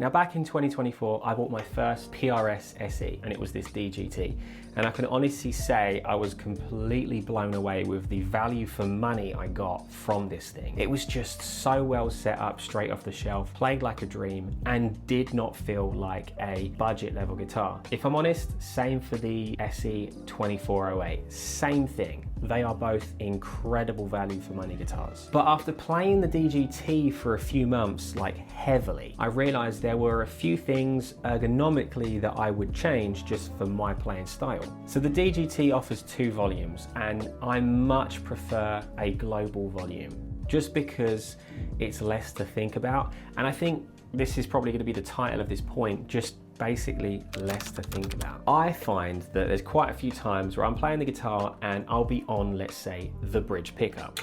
Now back in 2024, I bought my first PRS SE, and it was this DGT. And I can honestly say I was completely blown away with the value for money I got from this thing. It was just so well set up straight off the shelf, played like a dream, and did not feel like a budget level guitar. If I'm honest, same for the SE 2408, same thing. They are both incredible value for money guitars. But after playing the DGT for a few months, like heavily, I realized there were a few things ergonomically that I would change just for my playing style. So the DGT offers 2 volumes, and I much prefer a global volume just because it's less to think about. And I think this is probably going to be the title of this point, just basically less to think about. I find that there's quite a few times where I'm playing the guitar and I'll be on, let's say, the bridge pickup,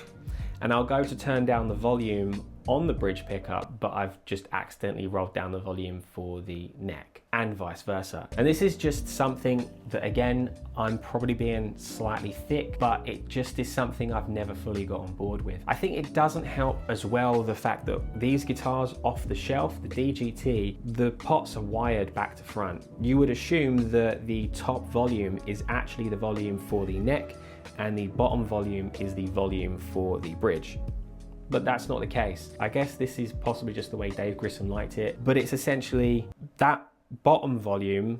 and I'll go to turn down the volume on the bridge pickup, but I've just accidentally rolled down the volume for the neck, and vice versa. And this is just something that, again, I'm probably being slightly thick, but it just is something I've never fully got on board with. I think it doesn't help as well the fact that these guitars off the shelf, the DGT, the pots are wired back to front. You would assume that the top volume is actually the volume for the neck, and the bottom volume is the volume for the bridge. But that's not the case. I guess this is possibly just the way Dave Grissom liked it, but it's essentially that bottom volume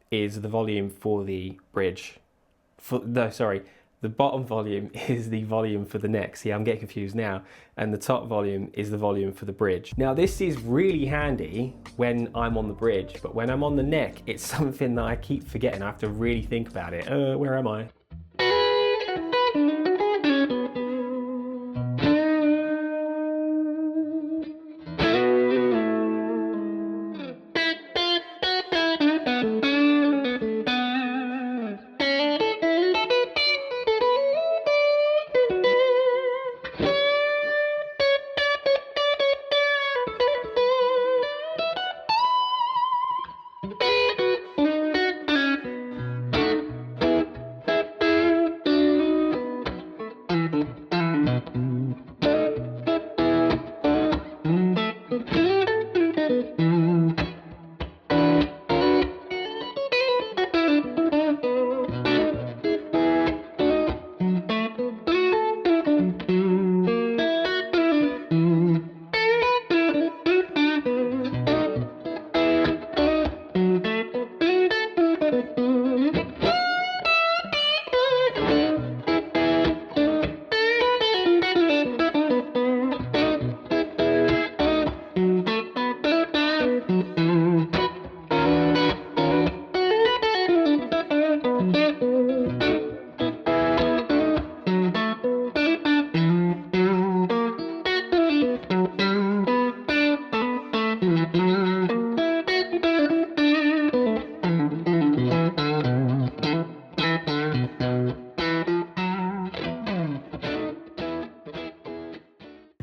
is the volume for the bridge. The bottom volume is the volume for the neck. See, I'm getting confused now. And the top volume is the volume for the bridge. Now, this is really handy when I'm on the bridge, but when I'm on the neck, it's something that I keep forgetting. I have to really think about it. Where am I?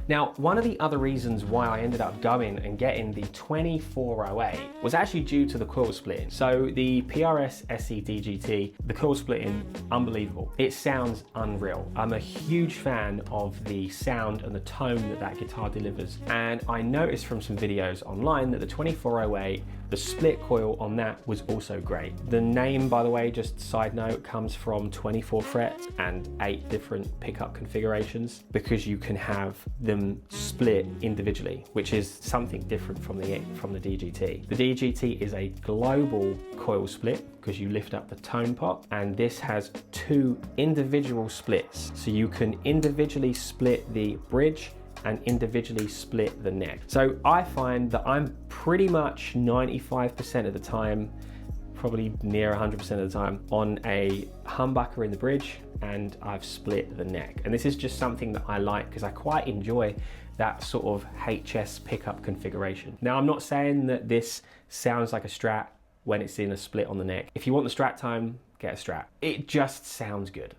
Now, one of the other reasons why I ended up going and getting the 2408 was actually due to the coil splitting. So the PRS SE DGT, the coil splitting, unbelievable. It sounds unreal. I'm a huge fan of the sound and the tone that that guitar delivers. And I noticed from some videos online that the 2408, the split coil on that was also great. The name, by the way, just side note, comes from 24 frets and 8 different pickup configurations, because you can have them split individually, which is something different from the DGT. The DGT is a global coil split because you lift up the tone pot, and this has 2 individual splits. So you can individually split the bridge and individually split the neck. So I find that I'm pretty much 95% of the time, probably near 100% of the time, on a humbucker in the bridge, and I've split the neck. And this is just something that I like because I quite enjoy that sort of HS pickup configuration. Now, I'm not saying that this sounds like a Strat when it's in a split on the neck. If you want the Strat time, get a Strat. It just sounds good.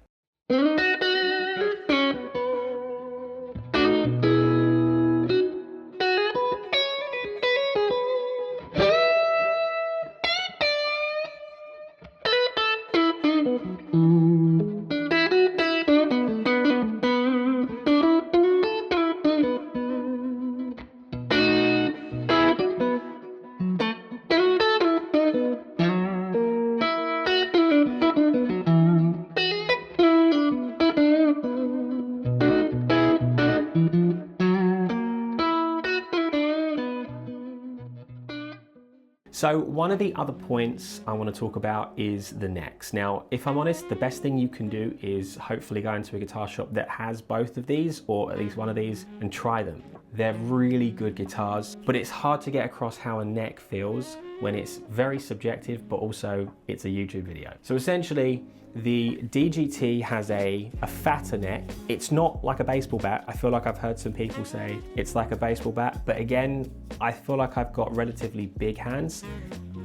So one of the other points I want to talk about is the necks. Now, if I'm honest, the best thing you can do is hopefully go into a guitar shop that has both of these, or at least one of these, and try them. They're really good guitars, but it's hard to get across how a neck feels when it's very subjective, but also it's a YouTube video. So essentially, the DGT has a fatter neck. It's not like a baseball bat. I feel like I've heard some people say it's like a baseball bat, but again, I feel like I've got relatively big hands.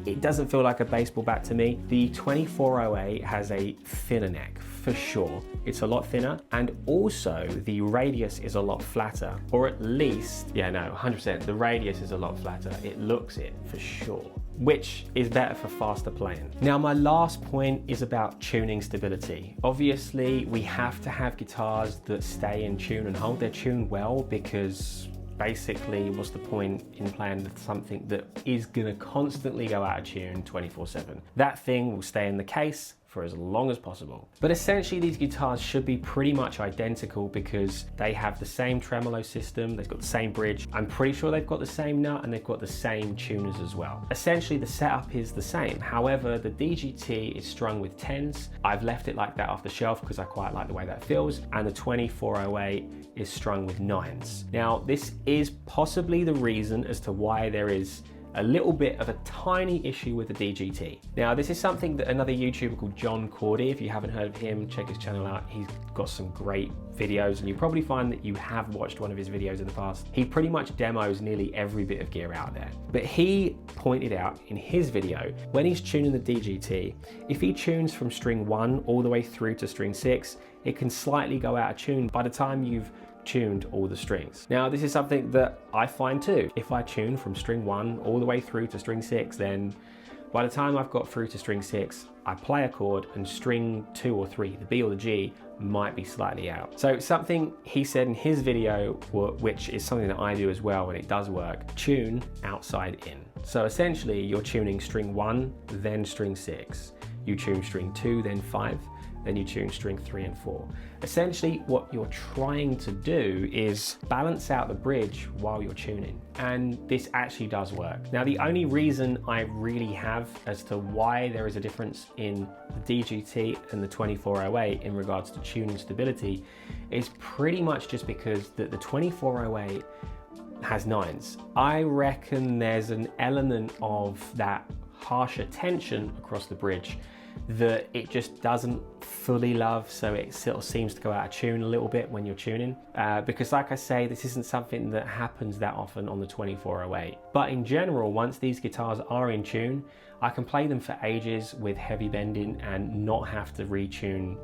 It doesn't feel like a baseball bat to me. The 2408 has a thinner neck, for sure. It's a lot thinner, and also the radius is a lot flatter, or at least, yeah, no, 100%, the radius is a lot flatter. It looks it, for sure, which is better for faster playing. Now, my last point is about tuning stability. Obviously, we have to have guitars that stay in tune and hold their tune well, because basically, what's the point in playing with something that is gonna constantly go out of tune 24/7? That thing will stay in the case for as long as possible. But essentially, these guitars should be pretty much identical because they have the same tremolo system, they've got the same bridge, I'm pretty sure they've got the same nut, and they've got the same tuners as well. Essentially, the setup is the same. However, the DGT is strung with 10s. I've left it like that off the shelf because I quite like the way that feels, and the 2408 is strung with 9s. Now, this is possibly the reason as to why there is a little bit of a tiny issue with the DGT. Now, this is something that another YouTuber called John Cordy, if you haven't heard of him, check his channel out. He's got some great videos, and you probably find that you have watched one of his videos in the past. He pretty much demos nearly every bit of gear out there. But he pointed out in his video, when he's tuning the DGT, if he tunes from string 1 all the way through to string 6, it can slightly go out of tune by the time you've tuned all the strings. Now, this is something that I find too. If I tune from string 1 all the way through to string 6, then by the time I've got through to string 6, I play a chord, and string 2 or 3, the B or the G, might be slightly out. So something he said in his video, which is something that I do as well when it does work, tune outside in. So essentially, you're tuning string 1, then string 6. You tune string 2, then 5, then you tune string 3 and 4. Essentially, what you're trying to do is balance out the bridge while you're tuning, and this actually does work. Now, the only reason I really have as to why there is a difference in the DGT and the 2408 in regards to tuning stability is pretty much just because the 2408 has 9s. I reckon there's an element of that harsher tension across the bridge that it just doesn't fully love, so it sort of seems to go out of tune a little bit when you're tuning. Because like I say, this isn't something that happens that often on the 2408. But in general, once these guitars are in tune, I can play them for ages with heavy bending and not have to retune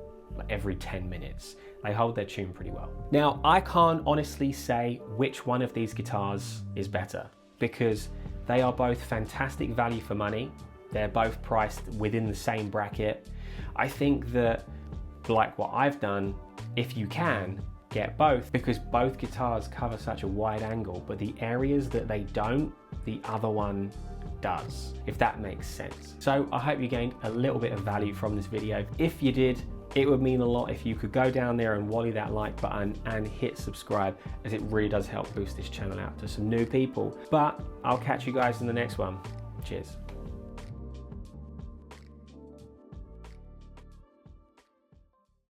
every 10 minutes. They hold their tune pretty well. Now, I can't honestly say which one of these guitars is better, because they are both fantastic value for money. They're both priced within the same bracket. I think that, like what I've done, if you can, get both, because both guitars cover such a wide angle, but the areas that they don't, the other one does, if that makes sense. So I hope you gained a little bit of value from this video. If you did, it would mean a lot if you could go down there and wally that like button and hit subscribe, as it really does help boost this channel out to some new people. But I'll catch you guys in the next one. Cheers.